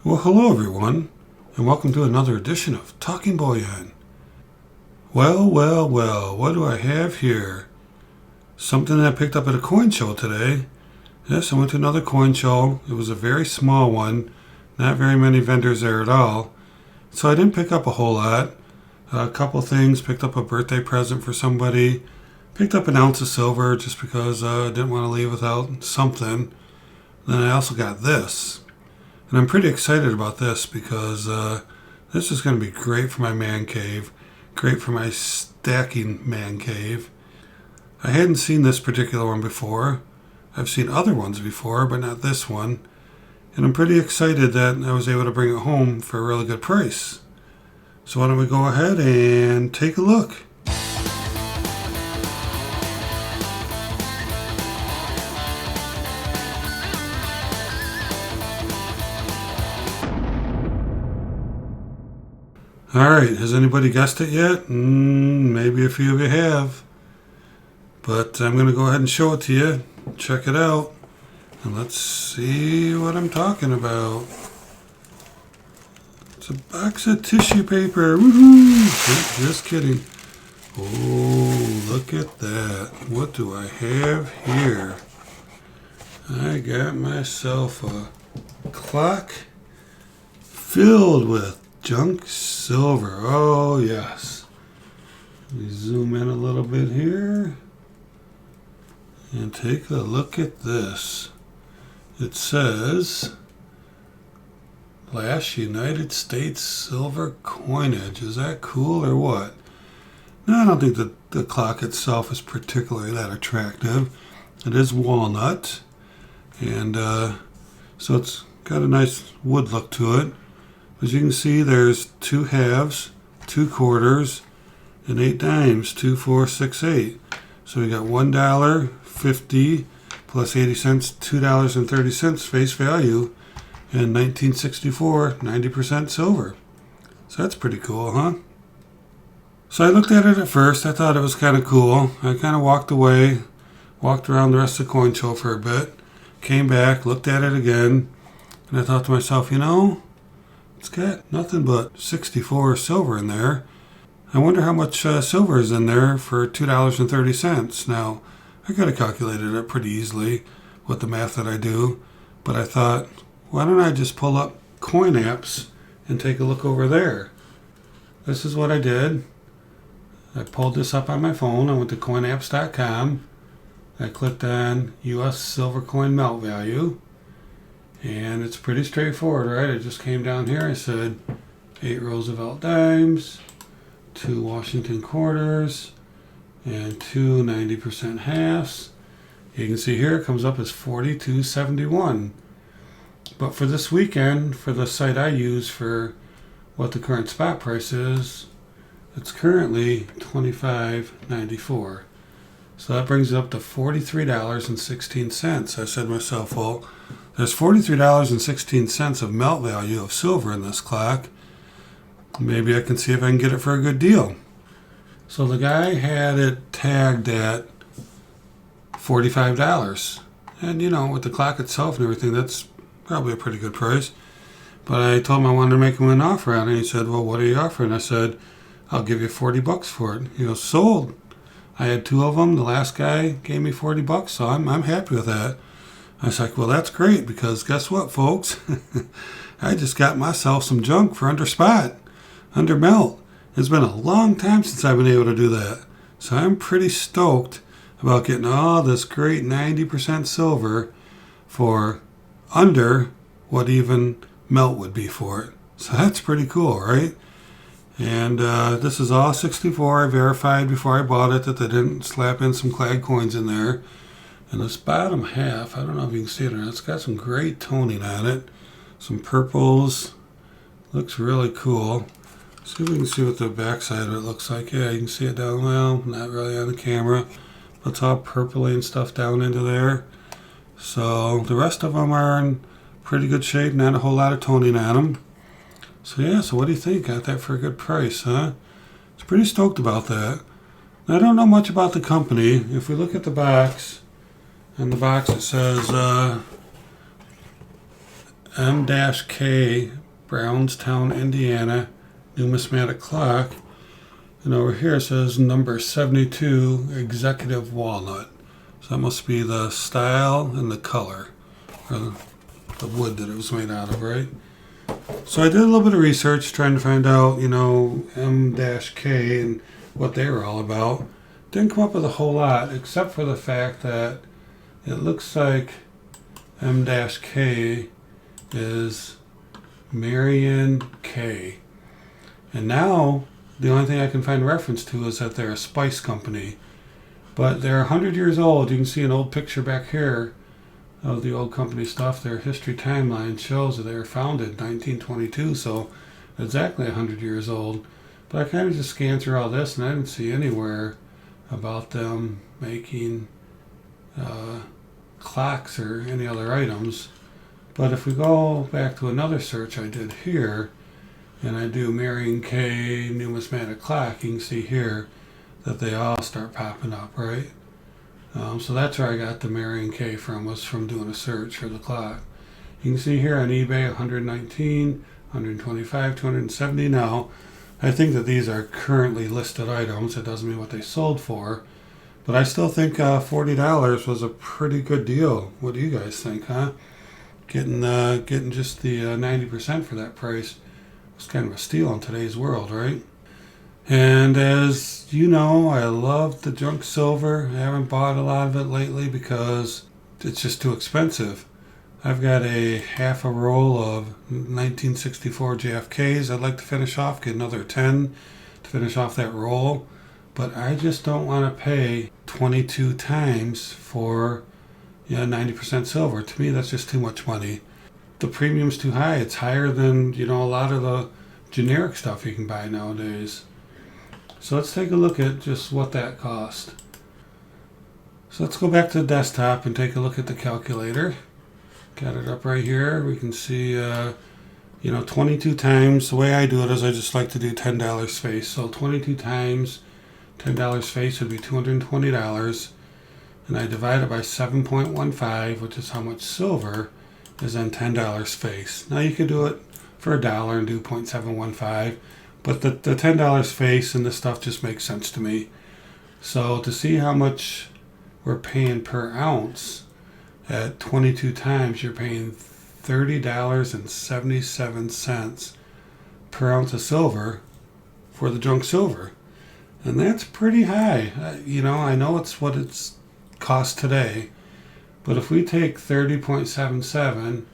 Well, hello everyone, and welcome to another edition of Talking Bullion. Well, what do I have here? Something that I picked up at a coin show today. Yes, I went to another coin show. It was a very small one, not very many vendors there at all. So I didn't pick up a whole lot. A couple things, picked up a birthday present for somebody. Picked up an ounce of silver just because I didn't want to leave without something. Then I also got this. And I'm pretty excited about this because this is going to be great for my man cave, great for my stacking man cave. I hadn't seen this particular one before. I've seen other ones before, but not this one. And I'm pretty excited that I was able to bring it home for a really good price. So why don't we go ahead and take a look. Alright, has anybody guessed it yet? Maybe a few of you have. But I'm going to go ahead and show it to you. Check it out. And let's see what I'm talking about. It's a box of tissue paper. Woohoo! Just kidding. Oh, look at that. What do I have here? I got myself a clock filled with junk silver. Oh, yes. Let me zoom in a little bit here and take a look at this. It says Last United States Silver Coinage. Is that cool or what? No, I don't think the clock itself is particularly that attractive. It is walnut, and so it's got a nice wood look to it. As you can see, there's 2 halves, 2 quarters, and 8 dimes, 2, 4, 6, 8. So we got $1, 50, plus 80 cents, $2.30 face value, and 1964, 90% silver. So that's pretty cool, huh? So I looked at it at first. I thought it was kind of cool. I kind of walked away, walked around the rest of the coin show for a bit, came back, looked at it again, and I thought to myself, it's got nothing but 64 silver in there. I wonder how much silver is in there for $2.30. Now, I could have calculated it pretty easily with the math that I do, but I thought, why don't I just pull up coin apps and take a look over there? This is what I did. I pulled this up on my phone. I went to coinapps.com. I clicked on US silver coin melt value. And it's pretty straightforward, right? I just came down here. I said 8 Roosevelt dimes, 2 Washington quarters, and 2 90% halves. You can see here it comes up as 42.71. But for this weekend, for the site I use for what the current spot price is, it's currently $25.94. So that brings it up to $43.16. I said to myself, well, there's $43.16 of melt value of silver in this clock. Maybe I can see if I can get it for a good deal. So the guy had it tagged at $45. And, with the clock itself and everything, that's probably a pretty good price. But I told him I wanted to make him an offer on it. And he said, well, what are you offering? I said, I'll give you $40 for it. He goes, sold. I had 2 of them. The last guy gave me $40, so I'm happy with that. I was like, well, that's great, because guess what, folks? I just got myself some junk for under spot, under melt. It's been a long time since I've been able to do that. So I'm pretty stoked about getting all this great 90% silver for under what even melt would be for it. So that's pretty cool, right? And this is all 64. I verified before I bought it that they didn't slap in some clad coins in there. And this bottom half, I don't know if you can see it or not, it's got some great toning on it. Some purples. Looks really cool. See if we can see what the back side of it looks like. Yeah, you can see it down, well, not really on the camera. But it's all purpley and stuff down into there. So the rest of them are in pretty good shape. Not a whole lot of toning on them. So yeah, so what do you think? Got that for a good price, huh? I was pretty stoked about that. I don't know much about the company. If we look at the box, on the box it says M-K, Brownstown, Indiana, numismatic clock. And over here it says number 72, executive walnut. So that must be the style and the color, or the wood that it was made out of, right? So I did a little bit of research trying to find out, M-K and what they were all about. Didn't come up with a whole lot, except for the fact that it looks like M-K is Marion K. And now the only thing I can find reference to is that they're a spice company. But they're 100 years old. You can see an old picture back here of the old company stuff. Their history timeline shows that they were founded in 1922, so exactly 100 years old. But I kind of just scanned through all this and I didn't see anywhere about them making clocks or any other items. But if we go back to another search I did here, and I do Marion K numismatic clock, you can see here that they all start popping up, right? So that's where I got the Marion K from, was from doing a search for the clock. You can see here on eBay 119, 125, 270 now. I think that these are currently listed items. It doesn't mean what they sold for. But I still think $40 was a pretty good deal. What do you guys think, huh? Getting just the 90% for that price was kind of a steal in today's world, right? And as you know, I love the junk silver. I haven't bought a lot of it lately because it's just too expensive. I've got a half a roll of 1964 JFKs I'd like to finish off, get another 10 to finish off that roll. But I just don't want to pay 22 times for 90% silver. To me, that's just too much money. The premium's too high. It's higher than, a lot of the generic stuff you can buy nowadays. So let's take a look at just what that cost. So let's go back to the desktop and take a look at the calculator. Got it up right here. We can see, 22 times. The way I do it is I just like to do $10 face. So 22 times $10 face would be $220. And I divide it by 7.15, which is how much silver is in $10 face. Now you could do it for $1 and do 0.715. But the $10 face and this stuff just makes sense to me. So to see how much we're paying per ounce at 22 times, you're paying $30.77 per ounce of silver for the junk silver. And that's pretty high. I know it's what it's cost today. But if we take 30.77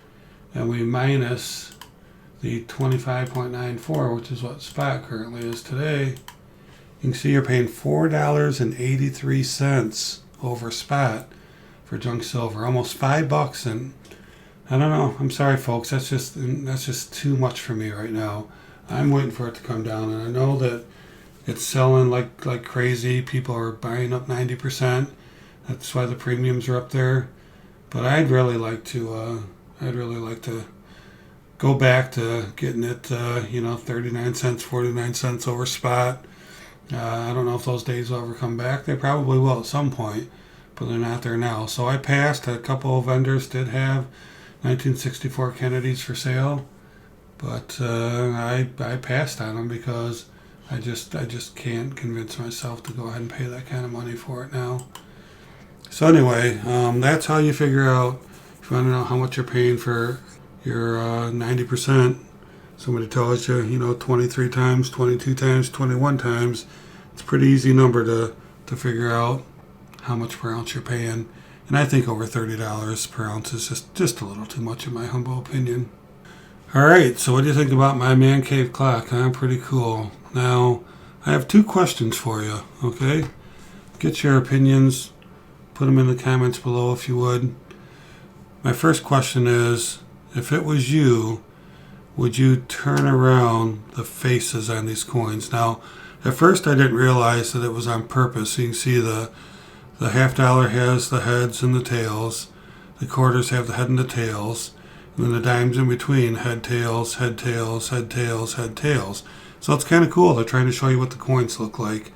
and we minus the 25.94, which is what spot currently is today, you can see you're paying $4.83 over spot for junk silver, almost $5. And I don't know. I'm sorry, folks. That's just too much for me right now. I'm waiting for it to come down, and I know that it's selling like crazy. People are buying up 90%. That's why the premiums are up there. But I'd really like to go back to getting it, 39 cents, 49 cents over spot. I don't know if those days will ever come back. They probably will at some point, but they're not there now. So I passed. A couple of vendors did have 1964 Kennedys for sale, but I passed on them because I just can't convince myself to go ahead and pay that kind of money for it now. So anyway, that's how you figure out, if you want to know how much you're paying for your 90%. Somebody tells you, 23 times, 22 times, 21 times. It's a pretty easy number to figure out how much per ounce you're paying. And I think over $30 per ounce is just a little too much in my humble opinion. All right, so what do you think about my man cave clock? Huh? Pretty cool. Now, I have two questions for you, okay? Get your opinions. Put them in the comments below if you would. My first question is, if it was you, would you turn around the faces on these coins? Now, at first I didn't realize that it was on purpose. You can see the $50 has the heads and the tails. The quarters have the head and the tails. And then the dimes in between, head, tails, head, tails, head, tails, head, tails. So it's kind of cool. They're trying to show you what the coins look like.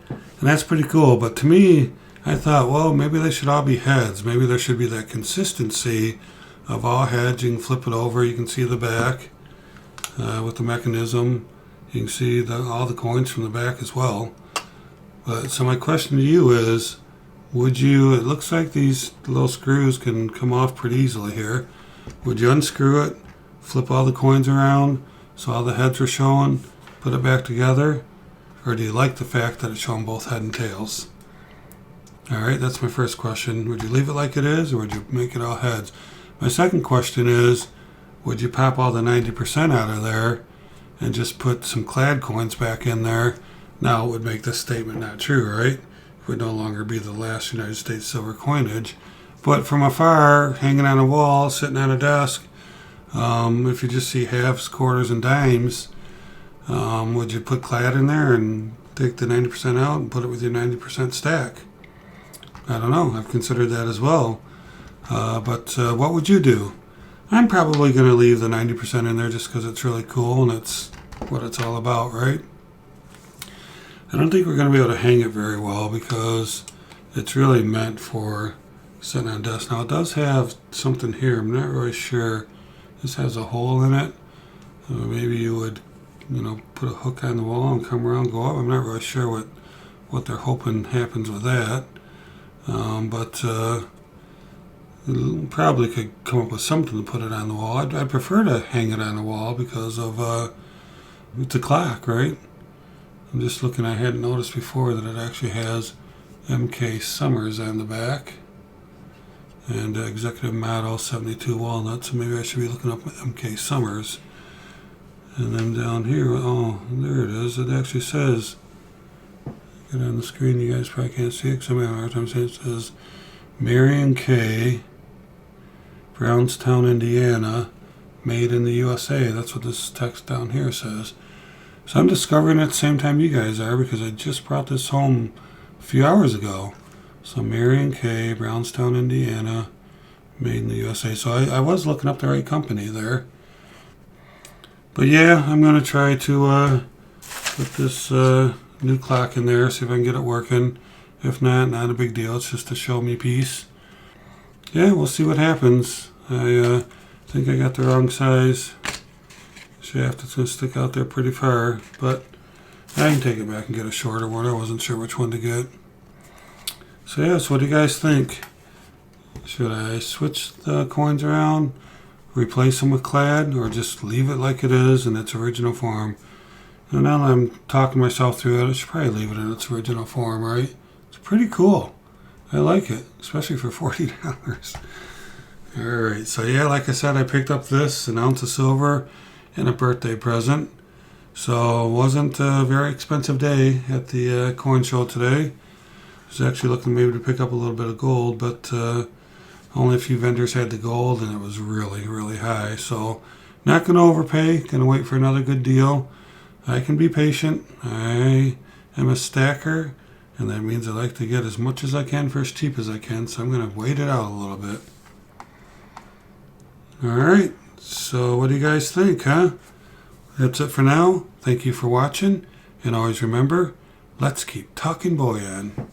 And that's pretty cool. But to me, I thought, well, maybe they should all be heads. Maybe there should be that consistency of all heads. You can flip it over. You can see the back with the mechanism. You can see all the coins from the back as well. But so my question to you is, would you, it looks like these little screws can come off pretty easily here. Would you unscrew it, flip all the coins around so all the heads are showing, put it back together? Or do you like the fact that it's showing both head and tails? Alright, that's my first question. Would you leave it like it is, or would you make it all heads? My second question is, would you pop all the 90% out of there and just put some clad coins back in there? Now it would make this statement not true, right? It would no longer be the last United States silver coinage. But from afar, hanging on a wall, sitting on a desk, if you just see halves, quarters, and dimes, would you put clad in there and take the 90% out and put it with your 90% stack? I don't know. I've considered that as well. But what would you do? I'm probably going to leave the 90% in there just because it's really cool and it's what it's all about, right? I don't think we're going to be able to hang it very well because it's really meant for sitting on a desk. Now it does have something here. I'm not really sure. This has a hole in it. Maybe you would, put a hook on the wall and come around, go up. I'm not really sure what they're hoping happens with that. But probably could come up with something to put it on the wall. I'd prefer to hang it on the wall because of it's a clock, right? I'm just looking. I hadn't noticed before that it actually has M.K. Summers on the back and executive model 72 walnut. So maybe I should be looking up M.K. Summers. And then down here, oh, there it is. It actually says. Get on the screen. You guys probably can't see it because I'm having a hard time saying it. It says Marion K. Brownstown, Indiana, made in the USA. That's what this text down here says. So I'm discovering at the same time you guys are because I just brought this home a few hours ago. So Marion K. Brownstown, Indiana, made in the USA. So I was looking up the right company there. But yeah, I'm going to try to put this new clock in there, see if I can get it working. If not a big deal. It's just a show me piece. Yeah, we'll see what happens. I think I got the wrong size shaft. It's going to stick out there pretty far, but I can take it back and get a shorter one. I wasn't sure which one to get. So yeah, so what do you guys think? Should I switch the coins around, replace them with clad, or just leave it like it is in its original form? And now that I'm talking myself through it, I should probably leave it in its original form, right? It's pretty cool. I like it, especially for $40. Alright, so yeah, like I said, I picked up this, an ounce of silver, and a birthday present. So it wasn't a very expensive day at the coin show today. I was actually looking maybe to pick up a little bit of gold, but only a few vendors had the gold, and it was really, really high. So not going to overpay, going to wait for another good deal. I can be patient. I am a stacker. And that means I like to get as much as I can for as cheap as I can. So I'm going to wait it out a little bit. Alright. So what do you guys think, huh? That's it for now. Thank you for watching. And always remember, let's keep talking bullion.